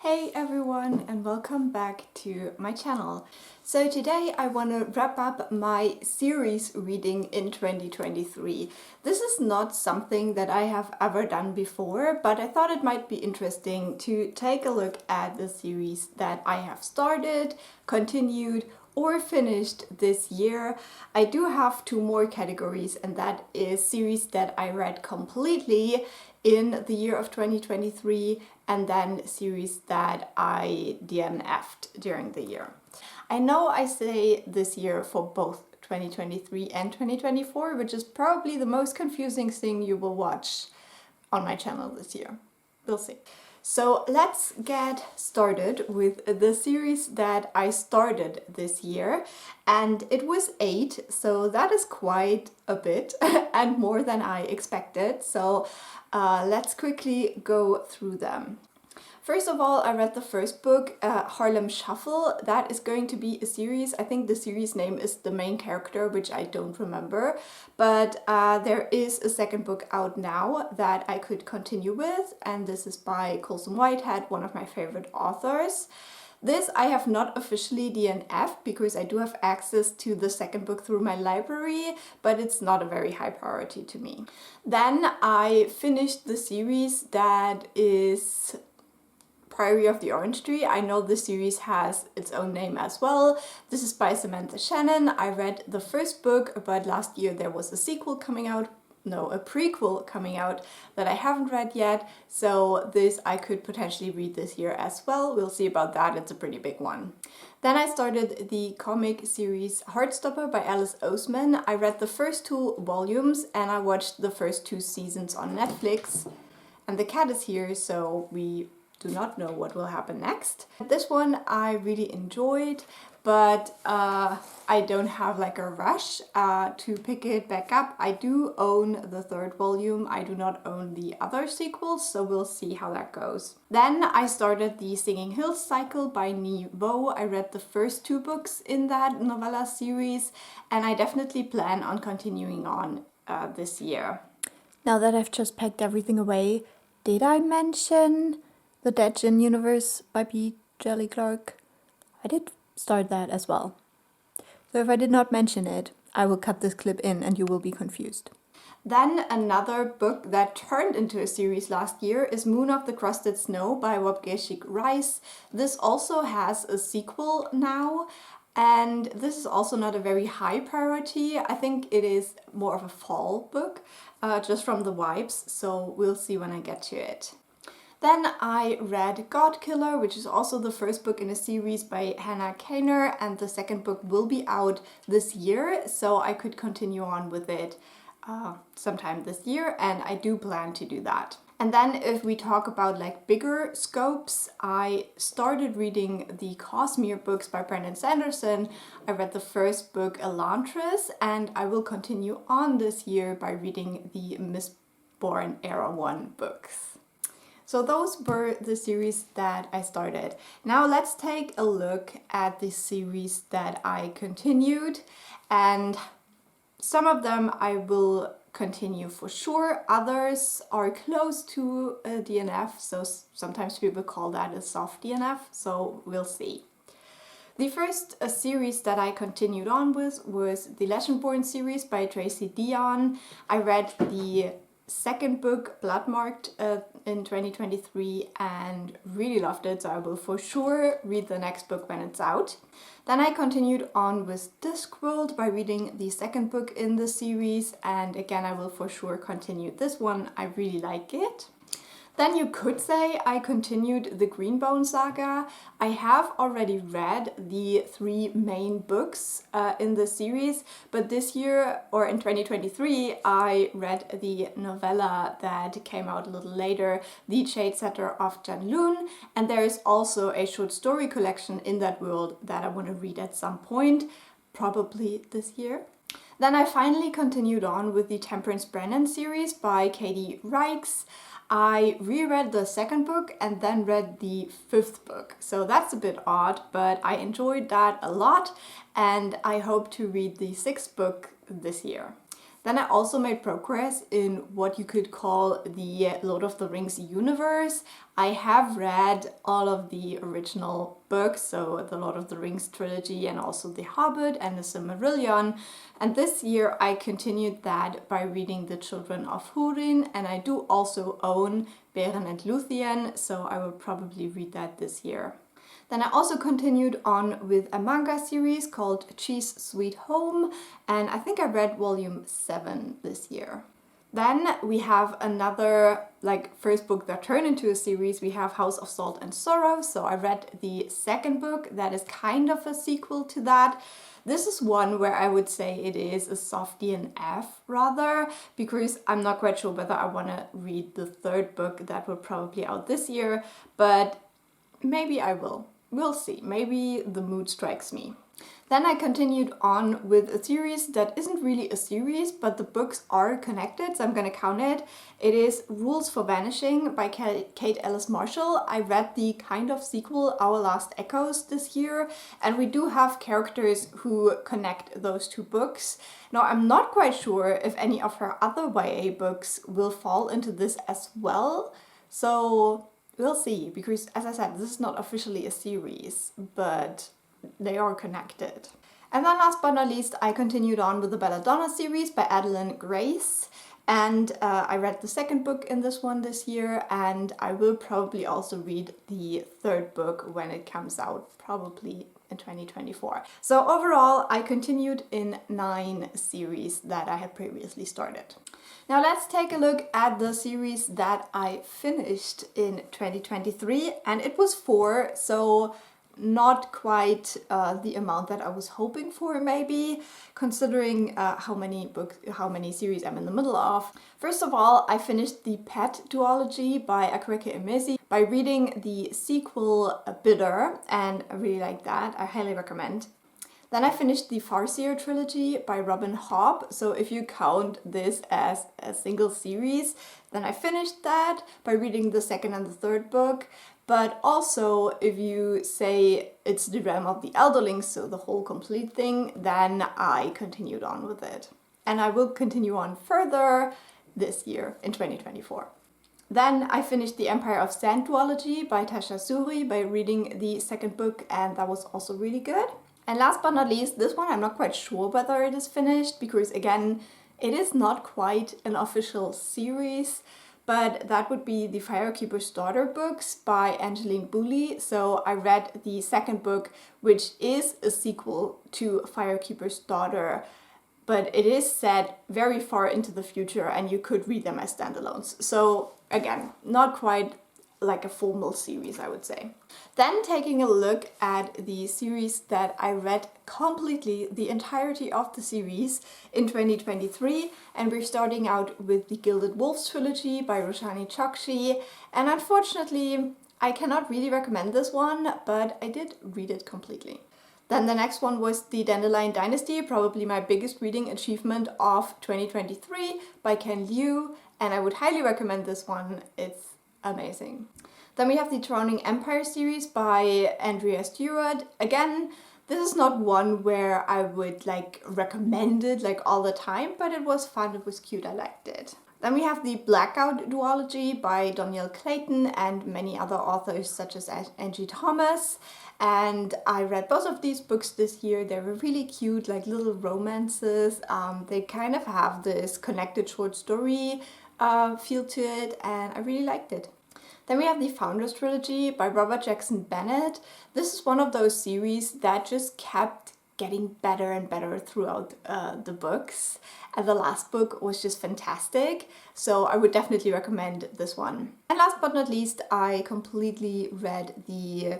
Hey everyone, and welcome back to my channel. So today I want to wrap up my series reading in 2023. This is not something that I have ever done before, but I thought it might be interesting to take a look at the series that I have started, continued, or finished this year. I do have two more categories, and that is series that I read completely in the year of 2023 and then series that I DNFed during the year. I know I say this year for both 2023 and 2024, which is probably the most confusing thing you will watch on my channel this year. We'll see. So let's get started with the series that I started this year, and it was 8, so that is quite a bit and more than I expected. So let's quickly go through them. First of all, I read the first book, Harlem Shuffle. That is going to be a series. I think the series name is The Main Character, which I don't remember. But there is a second book out now that I could continue with, and this is by Colson Whitehead, one of my favorite authors. This I have not officially DNF'd because I do have access to the second book through my library, but it's not a very high priority to me. Then I finished the series that is Priory of the Orange Tree. I know this series has its own name as well. This is by Samantha Shannon. I read the first book, but last year there was a prequel coming out that I haven't read yet. So this I could potentially read this year as well. We'll see about that. It's a pretty big one. Then I started the comic series Heartstopper by Alice Oseman. I read the first 2 volumes and I watched the first 2 seasons on Netflix. And the cat is here, so we do not know what will happen next. This one I really enjoyed, but I don't have like a rush to pick it back up. I do own the 3rd volume. I do not own the other sequels, so we'll see how that goes. Then I started the Singing Hills cycle by Nhi Vo. I read the first 2 books in that novella series, and I definitely plan on continuing on this year. Now that I've just packed everything away, did I mention The Dead Gin Universe by B. Jelly Clark? I did start that as well. So if I did not mention it, I will cut this clip in and you will be confused. Then another book that turned into a series last year is Moon of the Crusted Snow by Wapgeshik Rice. This also has a sequel now, and this is also not a very high priority. I think it is more of a fall book, just from the vibes, so we'll see when I get to it. Then I read God Killer, which is also the first book in a series by Hannah Kaner, and the second book will be out this year, so I could continue on with it sometime this year, and I do plan to do that. And then if we talk about like bigger scopes, I started reading the Cosmere books by Brandon Sanderson. I read the first book, Elantris, and I will continue on this year by reading the Mistborn Era 1 books. So those were the series that I started. Now let's take a look at the series that I continued, and some of them I will continue for sure. Others are close to a DNF, so sometimes people call that a soft DNF, so we'll see. The first series that I continued on with was the Legendborn series by Tracy Deonn. I read the second book, Bloodmarked, in 2023 and really loved it, so I will for sure read the next book when it's out. Then I continued on with Discworld by reading the second book in the series, and again I will for sure continue this one. I really like it. Then you could say I continued the Greenbone saga. I have already read the 3 main books in the series, but this year, or in 2023, I read the novella that came out a little later, The Shadesetter of Janloon, and there is also a short story collection in that world that I want to read at some point, probably this year. Then I finally continued on with the Temperance Brennan series by Katie Reichs. I reread the second book and then read the 5th book, so that's a bit odd, but I enjoyed that a lot and I hope to read the 6th book this year. Then I also made progress in what you could call the Lord of the Rings universe. I have read all of the original books, so the Lord of the Rings trilogy and also The Hobbit and the Silmarillion. And this year I continued that by reading The Children of Húrin, and I do also own Beren and Luthien, so I will probably read that this year. Then I also continued on with a manga series called Cheese Sweet Home, and I think I read volume 7 this year. Then we have another first book that turned into a series. We have House of Salt and Sorrow, so I read the second book that is kind of a sequel to that. This is one where I would say it is a soft DNF rather, because I'm not quite sure whether I want to read the third book that will probably out this year, but maybe I will. We'll see. Maybe the mood strikes me. Then I continued on with a series that isn't really a series, but the books are connected, so I'm gonna count it. It is Rules for Vanishing by Kate Ellis Marshall. I read the kind of sequel, Our Last Echoes, this year, and we do have characters who connect those two books. Now, I'm not quite sure if any of her other YA books will fall into this as well, so we'll see, because as I said, this is not officially a series, but they are connected. And then last but not least, I continued on with the Belladonna series by Adeline Grace. And I read the second book in this one this year, and I will probably also read the third book when it comes out, probably in 2024. So overall, I continued in 9 series that I had previously started. Now let's take a look at the series that I finished in 2023, and it was 4, so not quite the amount that I was hoping for, maybe, considering how many series I'm in the middle of. First of all, I finished the Pet duology by Akweke Emezi by reading the sequel Bitter, and I really like that. I highly recommend. Then I finished the Farseer trilogy by Robin Hobb, so if you count this as a single series, then I finished that by reading the second and the third book. But also, if you say it's the realm of the Elderlings, so the whole complete thing, then I continued on with it. And I will continue on further this year in 2024. Then I finished the Empire of Sand duology by Tasha Suri by reading the second book, and that was also really good. And last but not least, this one I'm not quite sure whether it is finished, because again, it is not quite an official series, but that would be the Firekeeper's Daughter books by Angeline Boulley. So I read the second book, which is a sequel to Firekeeper's Daughter, but it is set very far into the future and you could read them as standalones. So again, not quite like a formal series, I would say. Then taking a look at the series that I read completely, the entirety of the series in 2023, and we're starting out with the Gilded Wolves trilogy by Roshani Chokshi, and unfortunately I cannot really recommend this one, but I did read it completely. Then the next one was the Dandelion Dynasty, probably my biggest reading achievement of 2023 by Ken Liu, and I would highly recommend this one. It's amazing. Then we have the Drowning Empire series by Andrea Stewart. Again, this is not one where I would recommend it all the time, but it was fun, it was cute, I liked it. Then we have the Blackout duology by Donielle Clayton and many other authors such as Angie Thomas. And I read both of these books this year. They were really cute, little romances. They kind of have this connected short story feel to it, and I really liked it. Then we have the Founders trilogy by Robert Jackson Bennett. This is one of those series that just kept getting better and better throughout the books, and the last book was just fantastic, so I would definitely recommend this one. And last but not least, I completely read the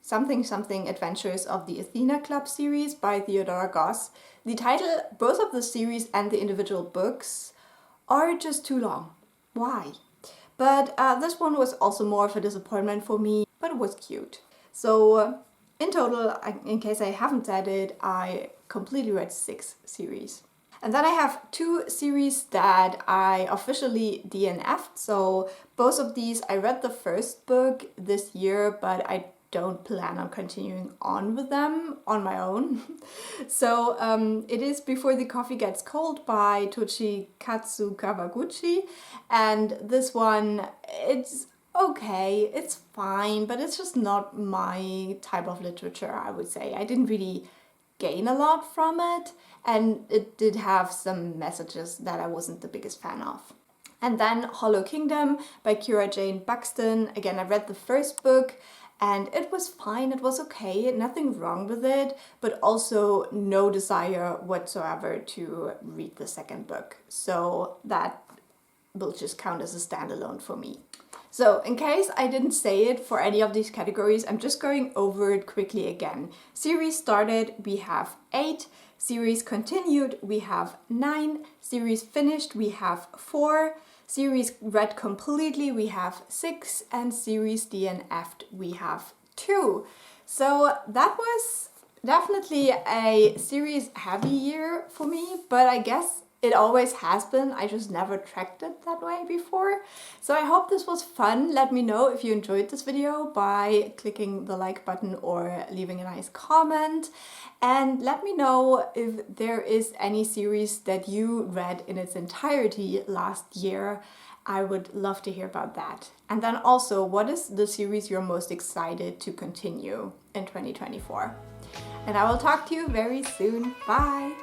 Something Adventures of the Athena Club series by Theodora Goss. The title, both of the series and the individual books, are just too long. Why? But this one was also more of a disappointment for me, but it was cute. So in total, in case I haven't said it, I completely read 6 series. And then I have 2 series that I officially DNFed. So both of these, I read the first book this year, but I don't plan on continuing on with them on my own. So it is Before the Coffee Gets Cold by Toshikatsu Kawaguchi, and this one, it's okay, it's fine, but it's just not my type of literature, I would say. I didn't really gain a lot from it, and it did have some messages that I wasn't the biggest fan of. And then Hollow Kingdom by Kira Jane Buxton. Again, I read the first book and it was fine, it was okay, nothing wrong with it, but also no desire whatsoever to read the second book. So that will just count as a standalone for me. So in case I didn't say it for any of these categories, I'm just going over it quickly again. Series started, we have 8. Series continued, we have 9. Series finished, we have 4. Series read completely, we have 6. And series DNFed, we have 2. So that was definitely a series heavy year for me, but I guess it always has been. I just never tracked it that way before. So I hope this was fun. Let me know if you enjoyed this video by clicking the like button or leaving a nice comment. And let me know if there is any series that you read in its entirety last year. I would love to hear about that. And then also, what is the series you're most excited to continue in 2024? And I will talk to you very soon. Bye!